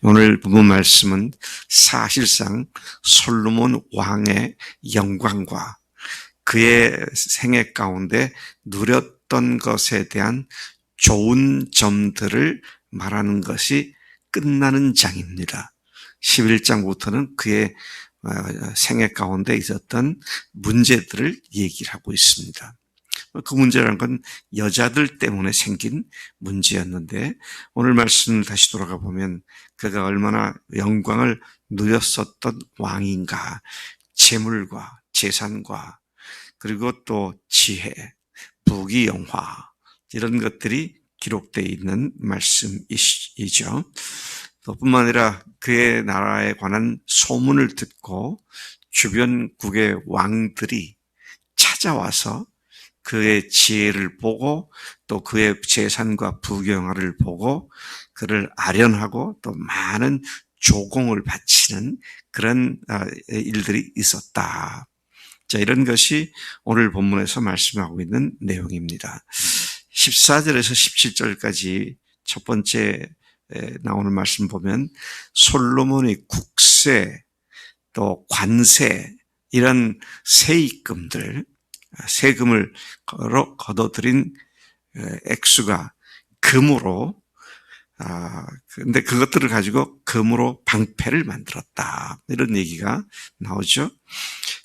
오늘 본문 말씀은 사실상 솔로몬 왕의 영광과 그의 생애 가운데 누렸던 것에 대한 좋은 점들을 말하는 것이 끝나는 장입니다. 11장부터는 그의 생애 가운데 있었던 문제들을 얘기를 하고 있습니다. 그 문제라는 건 여자들 때문에 생긴 문제였는데 오늘 말씀을 다시 돌아가 보면 그가 얼마나 영광을 누렸었던 왕인가, 재물과 재산과 그리고 또 지혜, 부귀영화 이런 것들이 기록되어 있는 말씀이죠. 뿐만 아니라 그의 나라에 관한 소문을 듣고 주변국의 왕들이 찾아와서 그의 지혜를 보고 또 그의 재산과 부귀영화를 보고 그를 아련하고 또 많은 조공을 바치는 그런 일들이 있었다. 자, 이런 것이 오늘 본문에서 말씀하고 있는 내용입니다. 14절에서 17절까지 첫 번째 나오는 말씀 보면 솔로몬의 국세 또 관세 이런 세입금들 세금을 거둬들인 액수가 금으로 근데 그것들을 가지고 금으로 방패를 만들었다. 이런 얘기가 나오죠.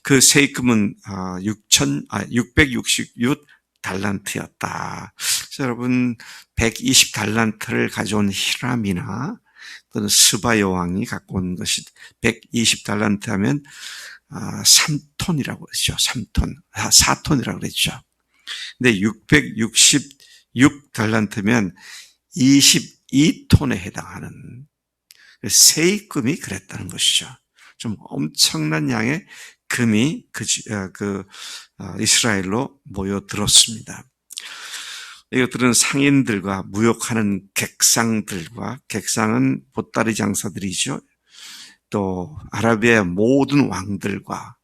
그 세입금은 666달란트였다. 여러분 120달란트를 가져온 히람이나 또는 스바 여왕이 갖고 온 것이 120달란트 하면 3톤이라고 그랬죠. 3톤, 4톤이라고 그랬죠. 근데 666달란트면 22톤에 해당하는 세입금이 그랬다는 것이죠. 좀 엄청난 양의 금이 이스라엘로 모여들었습니다. 이것들은 상인들과 무역하는 객상은 보따리 장사들이죠. 또 아라비아의 모든 왕들과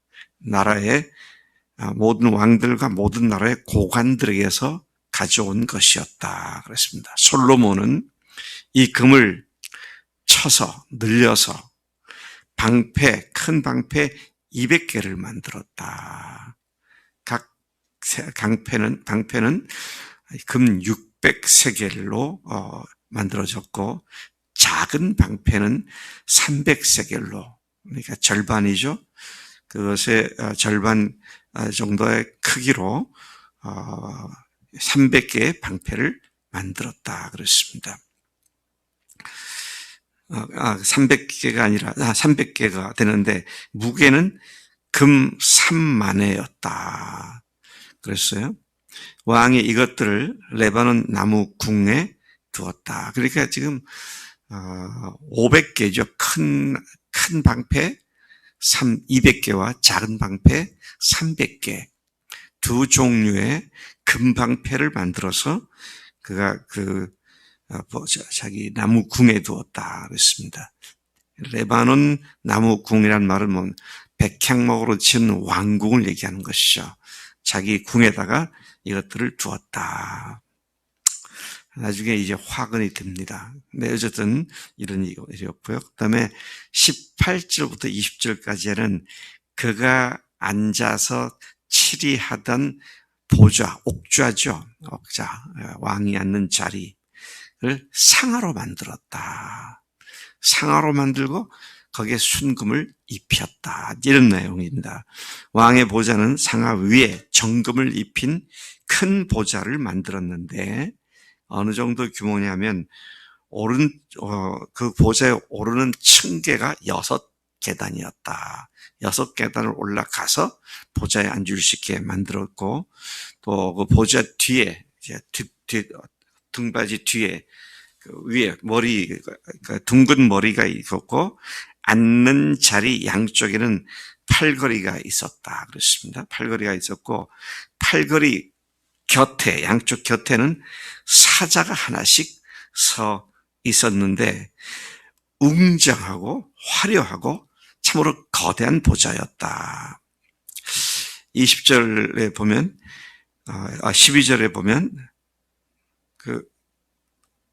모든 나라의 고관들에게서 가져온 것이었다 그랬습니다. 솔로몬은 이 금을 쳐서 늘려서 큰 방패 200개를 만들었다. 각 방패는 금 600세겔로 만들어졌고 작은 방패는 300세겔로 그러니까 절반이죠. 그것의 절반 정도의 크기로 300개의 방패를 만들었다 그랬습니다. 300개가 아니라 300개가 되는데 무게는 금 3만회였다 그랬어요. 왕이 이것들을 레바논 나무 궁에 두었다. 그러니까 지금 500개죠. 큰 방패 200개와 작은 방패 300개 두 종류의 금 방패를 만들어서 그가 자기 나무 궁에 두었다 그랬습니다. 레바논 나무 궁이란 말은 백향목으로 지은 왕궁을 얘기하는 것이죠. 자기 궁에다가 이것들을 두었다. 나중에 이제 화근이 됩니다. 근데 어쨌든 이런 일이었고요. 그 다음에 18절부터 20절까지는 그가 앉아서 치리하던 보좌, 옥좌죠. 옥좌, 왕이 앉는 자리를 상아로 만들었다. 상아로 만들고 거기에 순금을 입혔다. 이런 내용입니다. 왕의 보좌는 상아 위에 정금을 입힌 큰 보좌를 만들었는데 어느 정도 규모냐면 그 보좌에 오르는 층계가 6계단이었다. 6계단을 올라가서 보좌에 앉을 수 있게 만들었고 또 그 보좌 뒤에 등받이 뒤에 위에 둥근 머리가 있었고 앉는 자리 양쪽에는 팔걸이가 있었다 그랬습니다. 팔걸이가 있었고 팔걸이 곁에 양쪽 곁에는 사자가 하나씩 서 있었는데 웅장하고 화려하고 참으로 거대한 보좌였다. 20절에 보면 12절에 보면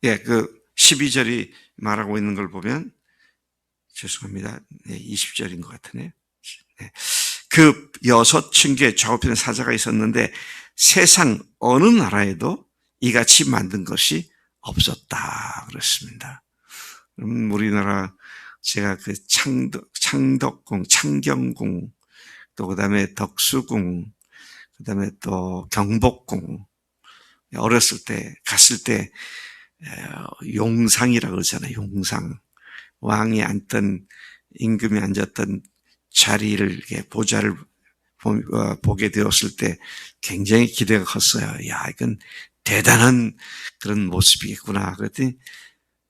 12절이 말하고 있는 걸 보면 죄송합니다. 네, 20절인 것 같으네요. 네. 그 6층에 좌우편에 사자가 있었는데 세상 어느 나라에도 이같이 만든 것이 없었다 그랬습니다. 우리나라 제가 그 창덕궁, 창경궁, 또 그다음에 덕수궁, 그다음에 또 경복궁 어렸을 때 갔을 때 용상이라고 그러잖아요. 용상. 왕이 앉던 임금이 앉았던 자리를 이렇게 보좌를 보게 되었을 때 굉장히 기대가 컸어요. 야, 이건 대단한 그런 모습이겠구나. 그랬더니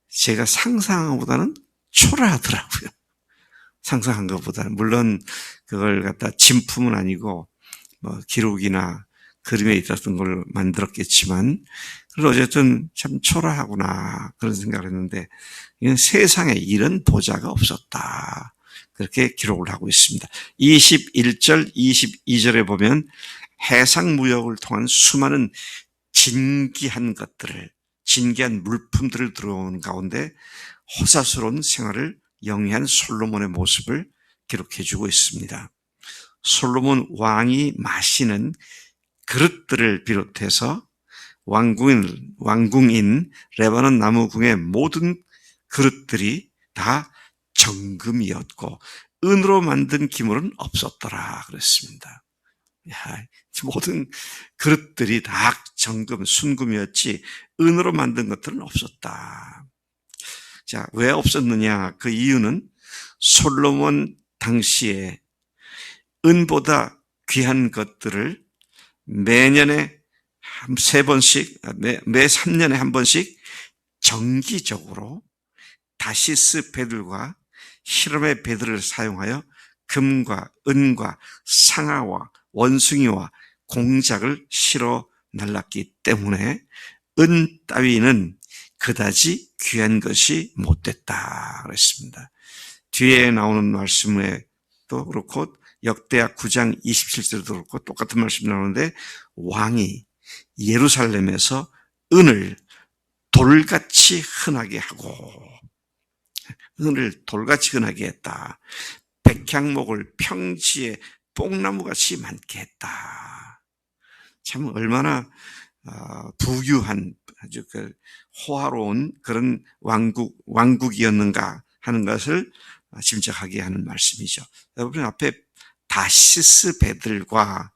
제가 상상한 것보다는 초라하더라고요. 상상한 것보다는. 물론 그걸 갖다 진품은 아니고 뭐 기록이나 그림에 있었던 걸 만들었겠지만 그래서 어쨌든 참 초라하구나 그런 생각을 했는데 이건 세상에 이런 보좌가 없었다. 그렇게 기록을 하고 있습니다. 21절, 22절에 보면 해상무역을 통한 수많은 진귀한 것들을, 진귀한 물품들을 들어오는 가운데 호사스러운 생활을 영위한 솔로몬의 모습을 기록해주고 있습니다. 솔로몬 왕이 마시는 그릇들을 비롯해서 왕궁인 레바논 나무궁의 모든 그릇들이 다 정금이었고 은으로 만든 기물은 없었더라 그랬습니다. 야, 모든 그릇들이 다 정금, 순금이었지 은으로 만든 것들은 없었다. 자, 왜 없었느냐? 그 이유는 솔로몬 당시에 은보다 귀한 것들을 매년에 세 번씩, 매 3년에 한 번씩 정기적으로 다시스 배들과 히람의 배들을 사용하여 금과 은과 상아와 원숭이와 공작을 실어 날랐기 때문에 은 따위는 그다지 귀한 것이 못됐다 그랬습니다. 뒤에 나오는 말씀에도 그렇고 역대하 9장 27절도 그렇고 똑같은 말씀이 나오는데 왕이 예루살렘에서 은을 돌같이 흔하게 하고 은을 돌같이 흔하게 했다. 백향목을 평지에 뽕나무같이 많게 했다. 참 얼마나 부유한 아주 그 호화로운 그런 왕국이었는가 하는 것을 짐작하게 하는 말씀이죠. 여러분 앞에 다시스 배들과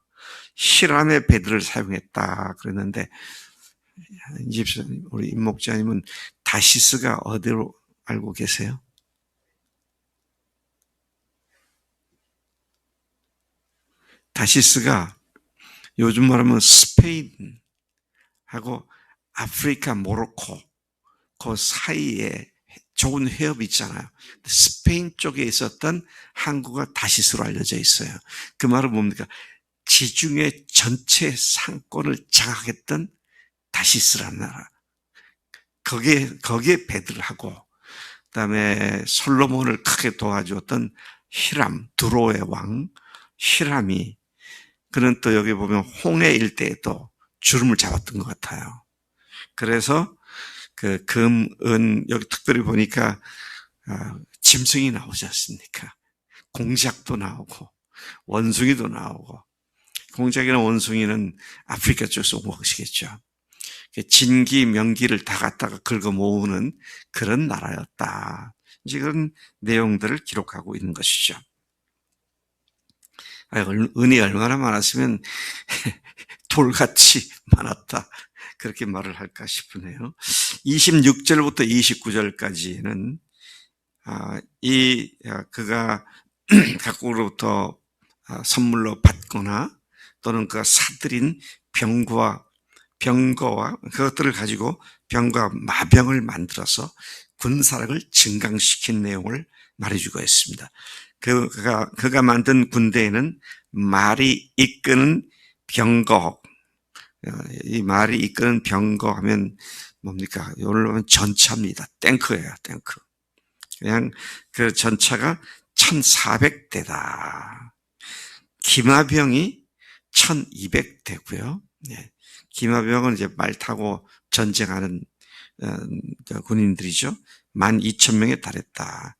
히람의 배들을 사용했다 그랬는데 우리 임 목자님은 다시스가 어디로 알고 계세요? 다시스가 요즘 말하면 스페인하고 아프리카, 모로코 그 사이에 좋은 해협이 있잖아요. 스페인 쪽에 있었던 항구가 다시스로 알려져 있어요. 그 말은 뭡니까? 지중해 전체 상권을 장악했던 다시스라는 나라. 거기에 배들을 하고, 그 다음에 솔로몬을 크게 도와주었던 히람, 두로의 왕, 히람이, 그는 또 여기 보면 홍해 일대에도 주름을 잡았던 것 같아요. 그래서 그 금, 은, 여기 특별히 보니까, 짐승이 나오지 않습니까? 공작도 나오고, 원숭이도 나오고, 공작이나 원숭이는 아프리카 쪽에서 온 것이겠죠. 진기, 명기를 다 갖다가 긁어 모으는 그런 나라였다. 이제 그런 내용들을 기록하고 있는 것이죠. 은이 얼마나 많았으면 돌같이 많았다. 그렇게 말을 할까 싶으네요. 26절부터 29절까지는 그가 각국으로부터 선물로 받거나 또는 그가 사들인 병거와 그것들을 가지고 병과 마병을 만들어서 군사력을 증강시킨 내용을 말해주고 있습니다. 그가 만든 군대에는 말이 이끄는 병거, 이 말이 이끄는 병거 하면 뭡니까? 이걸로 하면 전차입니다. 탱크예요, 탱크. 그냥 그 전차가 1,400대다. 기마병이 1,200대고요. 네. 기마병은 이제 말 타고 전쟁하는 군인들이죠. 12,000명에 달했다.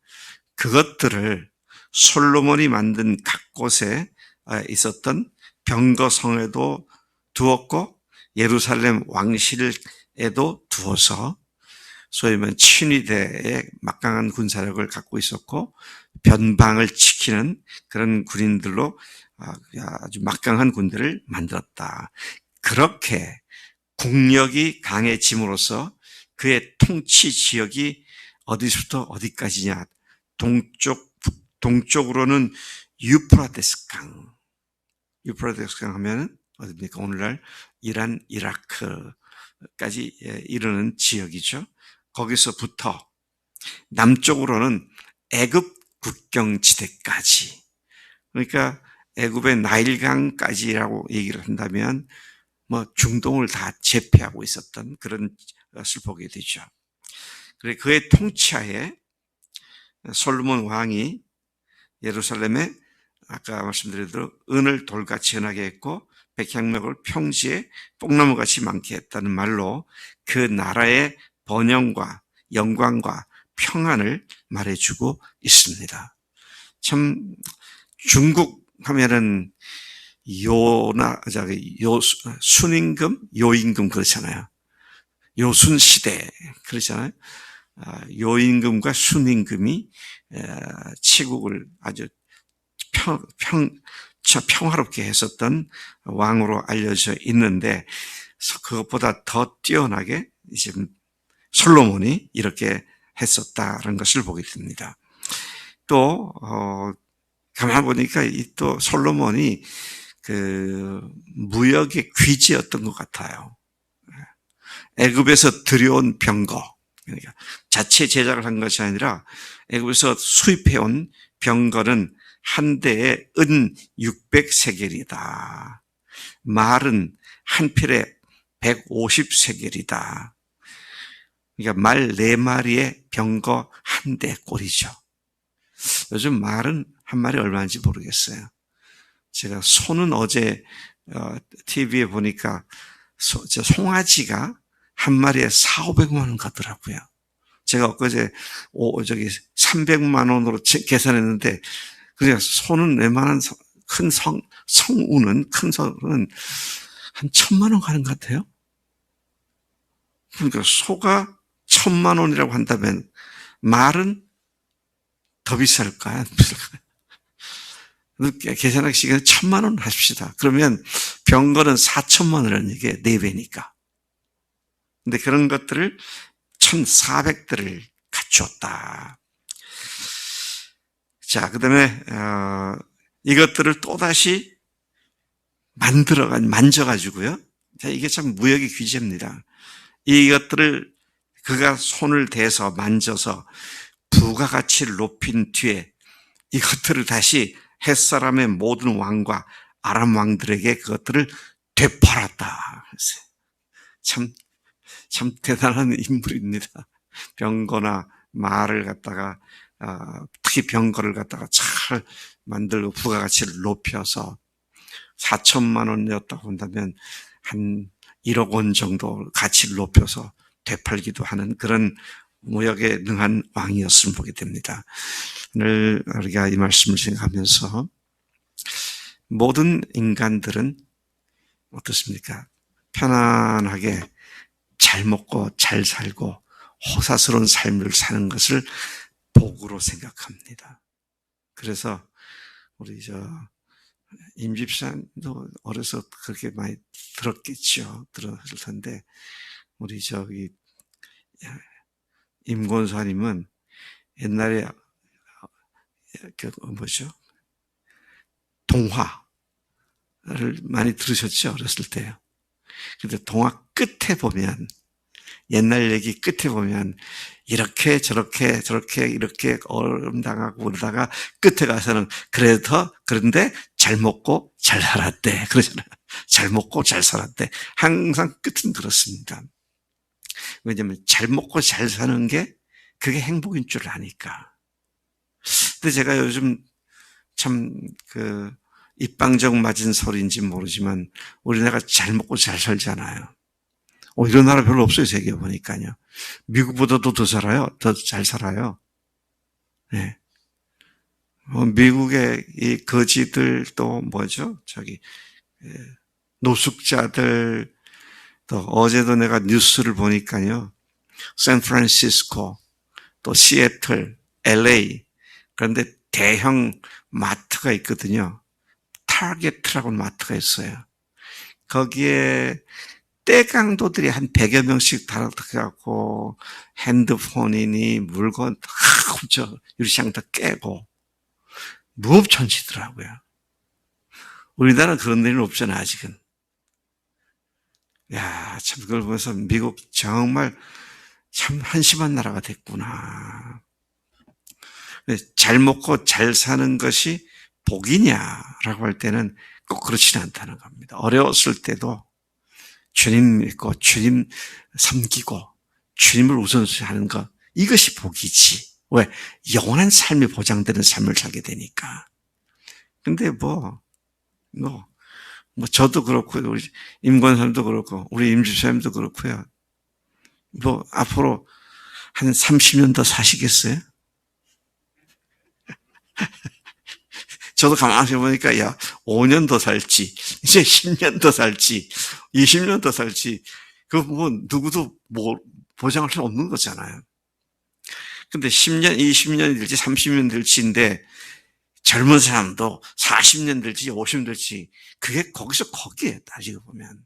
그것들을 솔로몬이 만든 각 곳에 있었던 병거성에도 두었고 예루살렘 왕실에도 두어서 소위 말하는 친위대의 막강한 군사력을 갖고 있었고 변방을 지키는 그런 군인들로 아주 막강한 군대를 만들었다. 그렇게 국력이 강해짐으로써 그의 통치 지역이 어디서부터 어디까지냐. 동쪽으로는 유프라테스 강. 유프라테스 강 하면은 어디입니까? 오늘날 이란, 이라크까지 이르는 지역이죠. 거기서부터 남쪽으로는 애굽 국경지대까지. 그러니까 애굽의 나일강까지라고 얘기를 한다면 중동을 다 제패하고 있었던 그런 것을 보게 되죠. 그래 그의 통치하에 솔로몬 왕이 예루살렘에 아까 말씀드린 대로 은을 돌같이 연하게 했고 백향목을 평지에 뽕나무같이 많게 했다는 말로 그 나라의 번영과 영광과 평안을 말해주고 있습니다. 참 중국 하면은 순임금, 요임금 그렇잖아요. 요순시대 그렇잖아요. 요임금과 순임금이 치국을 아주 평화롭게 했었던 왕으로 알려져 있는데 그것보다 더 뛰어나게 이제 솔로몬이 이렇게 했었다는 것을 보게 됩니다. 또 가만 보니까 또 솔로몬이 그 무역의 귀재였던 것 같아요. 애굽에서 들여온 병거, 그러니까 자체 제작을 한 것이 아니라 애굽에서 수입해온 병거는 한 대에 은 600세겔이다. 말은 한 필에 150세겔이다. 그러니까 말 4마리에 병거 한 대 꼴이죠. 요즘 말은 한 마리 얼마인지 모르겠어요. 제가 소는 어제 TV에 보니까 송아지가 한 마리에 4,500만 원 가더라고요. 제가 엊그제 300만 원으로 계산했는데 그냥 소는 웬만한 큰 성우는 한 1,000만 원 가는 것 같아요. 그러니까 소가 1,000만 원이라고 한다면 말은 더 비쌀까요? 계산하기 시간에 1,000만 원 하십시다. 그러면 병거는 4,000만 원이라는 얘기예요. 4배니까. 근데 그런 것들을 1,400대를 갖추었다. 자, 그 다음에 이것들을 또다시 만져가지고요. 자, 이게 참 무역의 귀재입니다. 이것들을 그가 손을 대서 만져서 부가가치를 높인 뒤에 이것들을 다시 햇사람의 모든 왕과 아람 왕들에게 그것들을 되팔았다. 참 대단한 인물입니다. 병거나 말을 갖다가 특히 병거를 갖다가 잘 만들고 부가가치를 높여서 4,000만 원이었다고 한다면 한 1억 원 정도 가치를 높여서 되팔기도 하는 그런 무역에 능한 왕이었음을 보게 됩니다. 오늘 우리가 이 말씀을 생각하면서 모든 인간들은 어떻습니까? 편안하게 잘 먹고 잘 살고 호사스러운 삶을 사는 것을 복으로 생각합니다. 그래서 우리 임집사님도 어려서 그렇게 많이 들었겠죠. 들었을 텐데 우리 임권사님은 옛날에 동화를 많이 들으셨죠? 어렸을 때요. 근데 동화 끝에 보면 옛날 얘기 끝에 보면 이렇게 저렇게 이렇게 어름당하고 그러다가 끝에 가서는 그런데 잘 먹고 잘 살았대. 그러잖아요. 잘 먹고 잘 살았대. 항상 끝은 그렇습니다. 왜냐하면 잘 먹고 잘 사는 게 그게 행복인 줄 아니까. 근데 제가 요즘 참 입방정 맞은 소리인지 모르지만 우리나라가 잘 먹고 잘 살잖아요. 이런 나라 별로 없어요. 세계에 보니까요. 미국보다도 더 살아요. 더 잘 살아요. 네. 미국의 이 거지들 또 뭐죠? 노숙자들 또 어제도 내가 뉴스를 보니까요. 샌프란시스코 또 시애틀, LA 그런데 대형 마트가 있거든요. 타겟이라고 마트가 있어요. 거기에 떼강도들이 한 100여 명씩 달아들어가고 핸드폰이니 물건 다 훔쳐 유리창 다 깨고 무법천지더라고요. 우리나라는 그런 일은 없잖아 아직은. 야, 참 그걸 보면서 미국 정말 참 한심한 나라가 됐구나. 잘 먹고 잘 사는 것이 복이냐라고 할 때는 꼭 그렇지는 않다는 겁니다. 어려웠을 때도 주님 믿고 주님 섬기고 주님을 우선시하는 것 이것이 복이지. 왜? 영원한 삶이 보장되는 삶을 살게 되니까. 근데 저도 그렇고 우리 임권사님도 그렇고 우리 임집사님도 그렇고요. 앞으로 한 30년 더 사시겠어요? 저도 가만히 보니까 5년 더 살지 이제 10년 더 살지 20년 더 살지 누구도 보장할 수 없는 거잖아요. 근데 10년 20년이 될지 30년 될지인데 젊은 사람도 40년 될지 50년 될지 그게 거기에 따지고 보면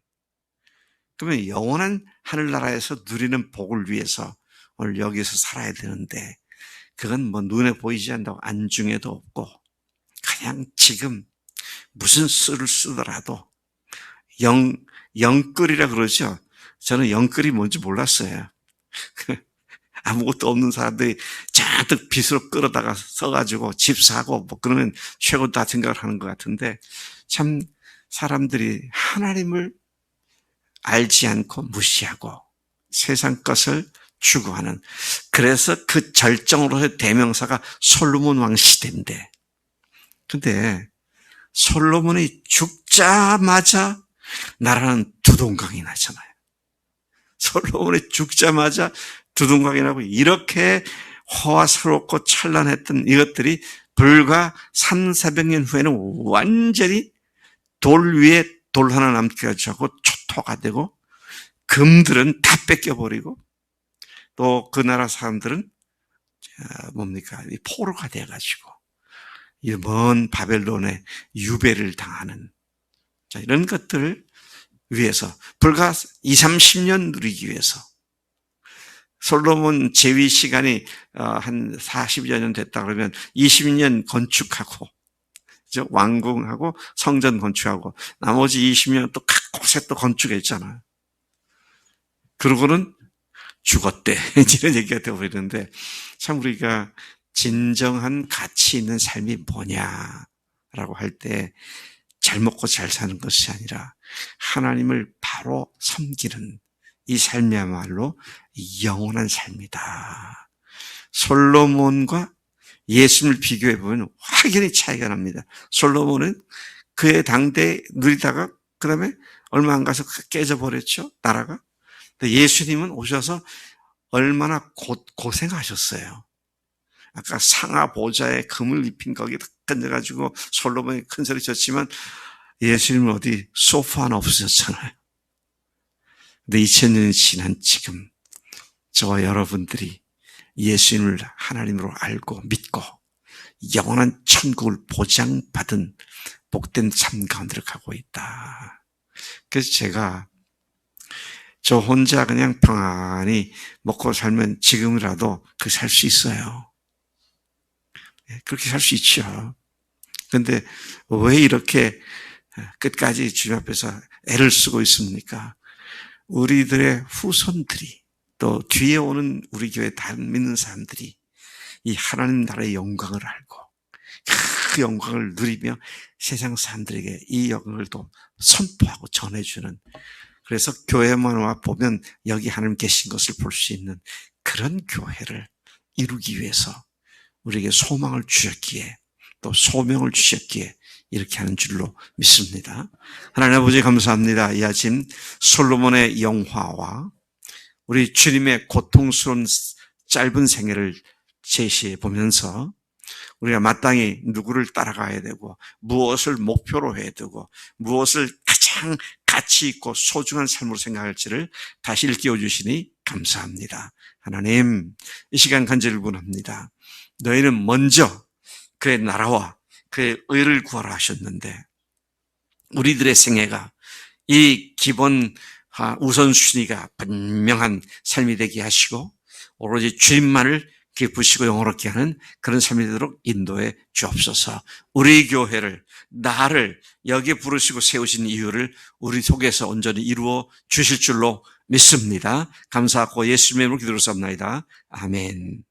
그러면 영원한 하늘나라에서 누리는 복을 위해서 오늘 여기서 살아야 되는데 그건 눈에 보이지 않는다고 안중에도 없고 그냥 지금 무슨 수를 쓰더라도 영끌이라 그러죠. 저는 영끌이 뭔지 몰랐어요. 아무것도 없는 사람들이 잔뜩 빚으로 끌어다가 써가지고 집 사고 그러면 최고다 생각을 하는 것 같은데 참 사람들이 하나님을 알지 않고 무시하고 세상 것을 추구하는 그래서 그 절정으로의 대명사가 솔로몬 왕 시대인데 근데 솔로몬이 죽자마자 나라는 두동강이 나잖아요. 솔로몬이 죽자마자 두동강이 나고 이렇게 호화스럽고 찬란했던 이것들이 불과 300~400년 후에는 완전히 돌 위에 돌 하나 남게 하고 초토가 되고 금들은 다 뺏겨버리고 또 그 나라 사람들은 포로가 돼가지고 이 먼 바벨론의 유배를 당하는 이런 것들을 위해서 불과 20~30년 누리기 위해서 솔로몬 재위 시간이 한 40여 년 됐다 그러면 20년 건축하고 왕궁하고 성전 건축하고 나머지 20년 또 각 곳에 또 건축했잖아요. 그러고는 죽었대 이런 얘기가 되어버리는데 참 우리가 진정한 가치 있는 삶이 뭐냐라고 할 때 잘 먹고 잘 사는 것이 아니라 하나님을 바로 섬기는 이 삶이야말로 영원한 삶이다. 솔로몬과 예수님을 비교해 보면 확연히 차이가 납니다. 솔로몬은 그의 당대에 누리다가 그 다음에 얼마 안 가서 깨져버렸죠. 나라가. 예수님은 오셔서 얼마나 고생하셨어요. 아까 상하 보좌에 금을 입힌 거기다 건져가지고 솔로몬이 큰 소리 쳤지만 예수님은 어디 소파 하나 없으셨잖아요. 근데 2000년이 지난 지금 저와 여러분들이 예수님을 하나님으로 알고 믿고 영원한 천국을 보장받은 복된 삶 가운데로 가고 있다. 그래서 제가 저 혼자 그냥 평안히 먹고 살면 지금이라도 그 살 수 있어요. 그렇게 살 수 있죠. 그런데 왜 이렇게 끝까지 주님 앞에서 애를 쓰고 있습니까? 우리들의 후손들이 또 뒤에 오는 우리 교회 다 믿는 사람들이 이 하나님 나라의 영광을 알고 그 영광을 누리며 세상 사람들에게 이 영광을 또 선포하고 전해주는 그래서 교회만 와 보면 여기 하나님 계신 것을 볼 수 있는 그런 교회를 이루기 위해서 우리에게 소망을 주셨기에 또 소명을 주셨기에 이렇게 하는 줄로 믿습니다. 하나님 아버지 감사합니다. 이 아침 솔로몬의 영화와 우리 주님의 고통스러운 짧은 생애를 제시해 보면서 우리가 마땅히 누구를 따라가야 되고 무엇을 목표로 해야 되고 무엇을 가장 가치 있고 소중한 삶으로 생각할지를 다시 일깨워 주시니 감사합니다. 하나님, 이 시간 간절히 원합니다. 너희는 먼저 그의 나라와 그의 의를 구하라 하셨는데 우리들의 생애가 이 기본 우선순위가 분명한 삶이 되게 하시고 오로지 주님만을 기쁘시고 영원롭게 하는 그런 삶이 되도록 인도해 주옵소서. 우리 교회를 나를 여기에 부르시고 세우신 이유를 우리 속에서 온전히 이루어 주실 줄로 믿습니다. 감사하고 예수님의 이름으로 기도를 쌉니다. 아멘.